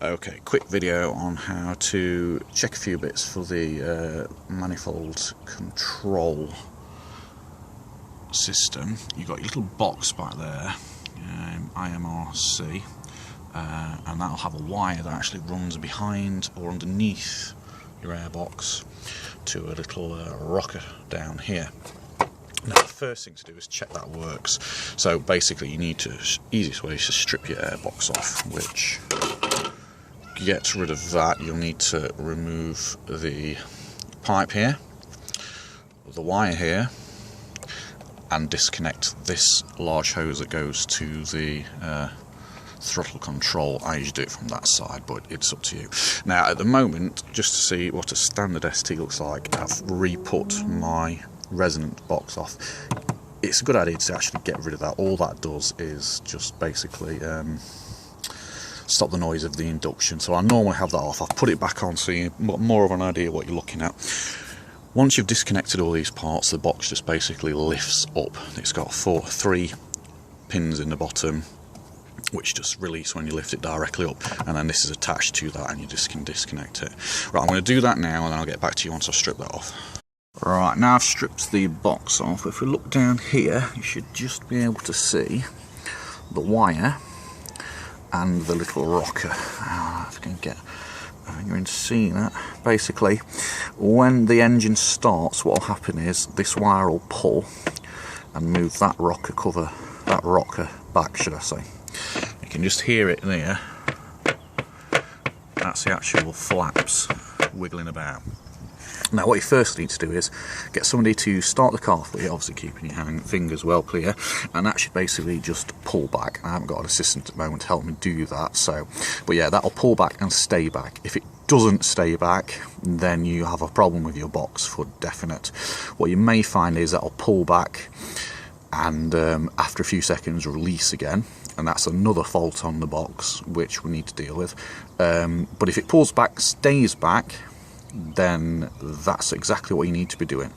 Okay, quick video on how to check a few bits for the manifold control system. You've got your little box back there, IMRC, and that'll have a wire that actually runs behind or underneath your airbox to a little rocker down here. Now the first thing to do is check that works. So basically you need to, easiest way is to strip your airbox off, which gets rid of that. You'll need to remove the pipe here, the wire here, and disconnect this large hose that goes to the throttle control. I usually do it from that side, but it's up to you. Now at the moment, just to see what a standard ST looks like, I've re-put my resonant box off. It's a good idea to actually get rid of that. All that does is just basically stop the noise of the induction. So I normally have that off. I've put it back on so you've got more of an idea what you're looking at. Once you've disconnected all these parts, the box just basically lifts up. It's got three pins in the bottom, which just release when you lift it directly up, and then this is attached to that and you just can disconnect it. Right, I'm going to do that now and then I'll get back to you once I've stripped that off. Right, now I've stripped the box off. If we look down here, you should just be able to see the wire and the little rocker. If I can get a finger in to see that. Basically, when the engine starts, what will happen is this wire will pull and move that rocker back, should I say. You can just hear it there. That's the actual flaps wiggling about. Now what you first need to do is get somebody to start the car for you, obviously keeping your fingers well clear, and actually basically just pull back. I haven't got an assistant at the moment to help me do that, so, but yeah, that'll pull back and stay back. If it doesn't stay back, then you have a problem with your box for definite. What you may find is that'll pull back and after a few seconds release again, and that's another fault on the box which we need to deal with. But if it pulls back, stays back, then that's exactly what you need to be doing,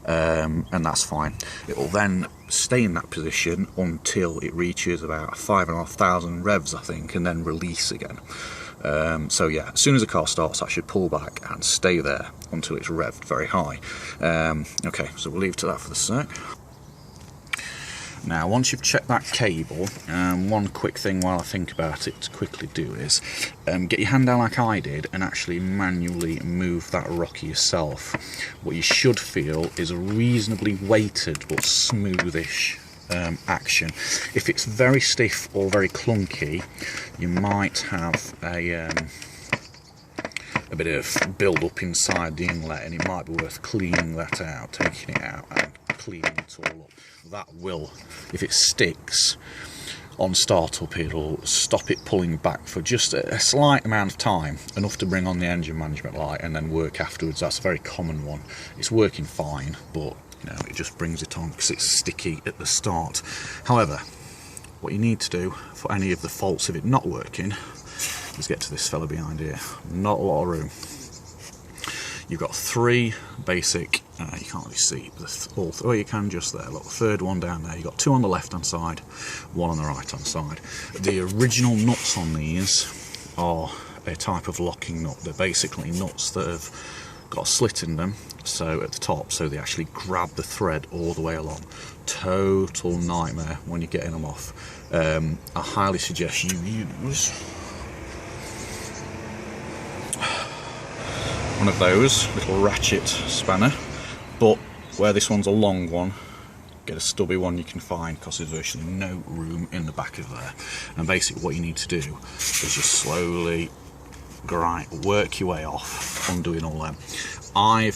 and that's fine. It will then stay in that position until it reaches about 5,500 revs, I think, and then release again. So yeah, as soon as the car starts, that should pull back and stay there until it's revved very high. Okay, so we'll leave it to that for the sec. Now, once you've checked that cable, one quick thing while I think about it to quickly do is get your hand down like I did and actually manually move that rocker yourself. What you should feel is a reasonably weighted but smoothish action. If it's very stiff or very clunky, you might have a bit of build up inside the inlet, and it might be worth cleaning that out, taking it out and cleaning it all up. That will, if it sticks on startup, it'll stop it pulling back for just a slight amount of time, enough to bring on the engine management light and then work afterwards. That's a very common one. It's working fine, but you know, it just brings it on because it's sticky at the start. However, what you need to do for any of the faults of it not working is get to this fella behind here. Not a lot of room. You've got three basic, you can't really see all three, well, you can just there, look, the third one down there. You've got two on the left hand side, one on the right hand side. The original nuts on these are a type of locking nut. They're basically nuts that have got a slit in them, so at the top, so they actually grab the thread all the way along. Total nightmare when you're getting them off. I highly suggest you use one of those little ratchet spanner, but where this one's a long one, get a stubby one you can find, because there's virtually no room in the back of there. And basically what you need to do is just slowly work your way off, undoing all them.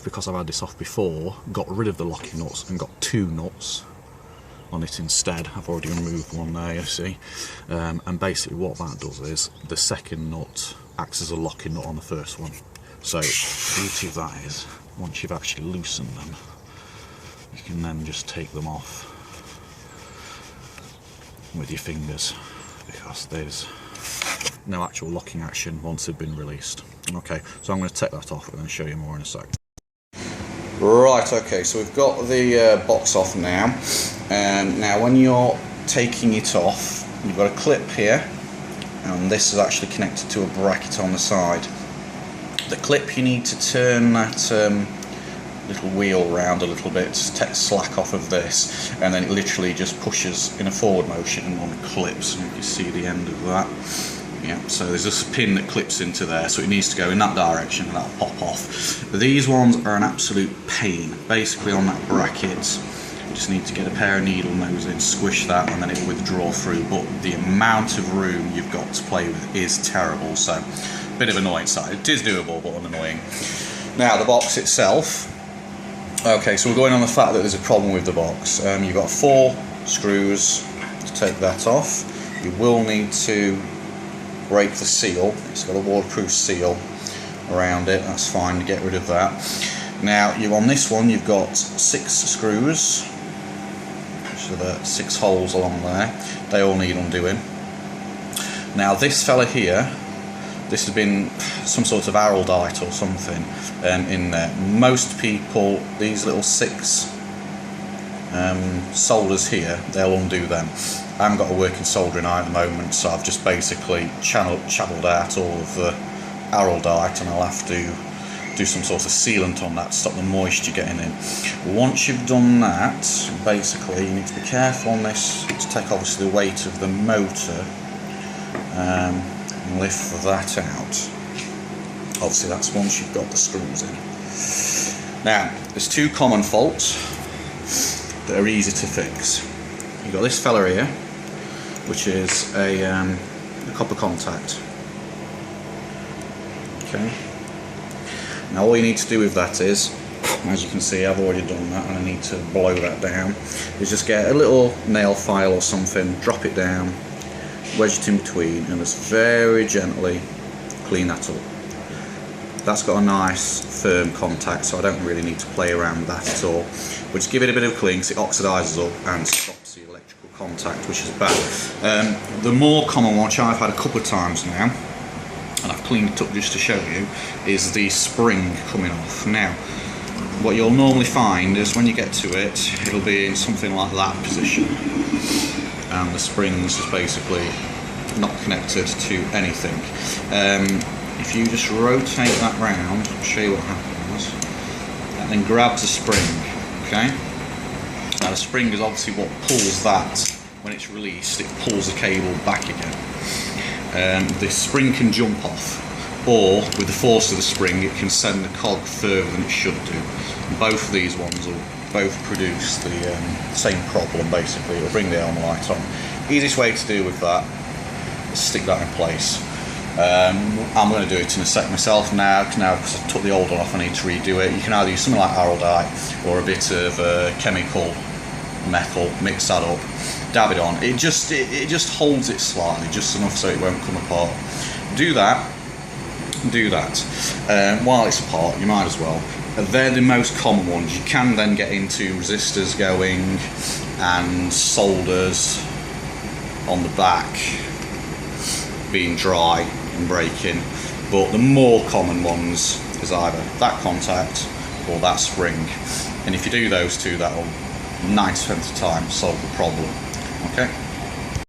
Because I've had this off before, got rid of the locking nuts and got two nuts on it instead. I've already removed one there, you see. And basically what that does is the second nut acts as a locking nut on the first one. So the beauty of that is, once you've actually loosened them, you can then just take them off with your fingers, because there's no actual locking action once they've been released. Okay, so I'm going to take that off and then show you more in a sec. Right, okay, so we've got the box off now. Now when you're taking it off, you've got a clip here, and this is actually connected to a bracket on the side. The clip, you need to turn that little wheel round a little bit to take slack off of this, and then it literally just pushes in a forward motion and one clips, and you can see the end of that. Yeah, so there's just a pin that clips into there, so it needs to go in that direction and that'll pop off. These ones are an absolute pain. Basically on that bracket, you just need to get a pair of needle nose in, squish that, and then it will withdraw through, but the amount of room you've got to play with is terrible, so a bit of annoying side. It is doable, but annoying. Now the box itself. Okay, so we're going on the fact that there's a problem with the box. You've got 4 screws to take that off. You will need to break the seal. It's got a waterproof seal around it, that's fine to get rid of that. Now on this one you've got 6 screws, so there are 6 holes along there. They all need undoing. Now this fella here, this has been some sort of araldite or something in there. Most people, these little 6 solders here, they'll undo them. I haven't got a working soldering iron at the moment, so I've just basically chabbled out all of the araldite, and I'll have to do some sort of sealant on that to stop the moisture getting in. Once you've done that, basically you need to be careful on this to take obviously the weight of the motor and lift that out. Obviously that's once you've got the screws in. Now there's 2 common faults that are easy to fix. You've got this fella here, which is a copper contact. Okay. Now all you need to do with that is, as you can see I've already done that and I need to blow that down, is just get a little nail file or something, drop it down, wedge it in between, and just very gently clean that up. That's got a nice firm contact, so I don't really need to play around with that at all. But just give it a bit of a clean because it oxidises up and stops the electrical contact, which is bad. The more common one, which I've had a couple of times now, and I've cleaned it up just to show you, is the spring coming off. Now, what you'll normally find is when you get to it, it'll be in something like that position, and the spring's just basically not connected to anything. If you just rotate that round, I'll show you what happens, and then grabs the spring, okay? Now the spring is obviously what pulls that, when it's released, it pulls the cable back again. The spring can jump off, or with the force of the spring it can send the cog further than it should do. And both of these ones will both produce the same problem basically. It'll bring the arm light on. Easiest way to deal with that is stick that in place. I'm going to do it in a sec myself now because I took the old one off. I need to redo it. You can either use something like araldite or a bit of chemical metal, mix that up, dab it on. It just holds it slightly, just enough so it won't come apart. Do that. While it's apart, you might as well. They're the most common ones. You can then get into resistors going and solders on the back being dry and breaking, but the more common ones is either that contact or that spring, and if you do those 2, that'll 90% of the time solve the problem. Okay.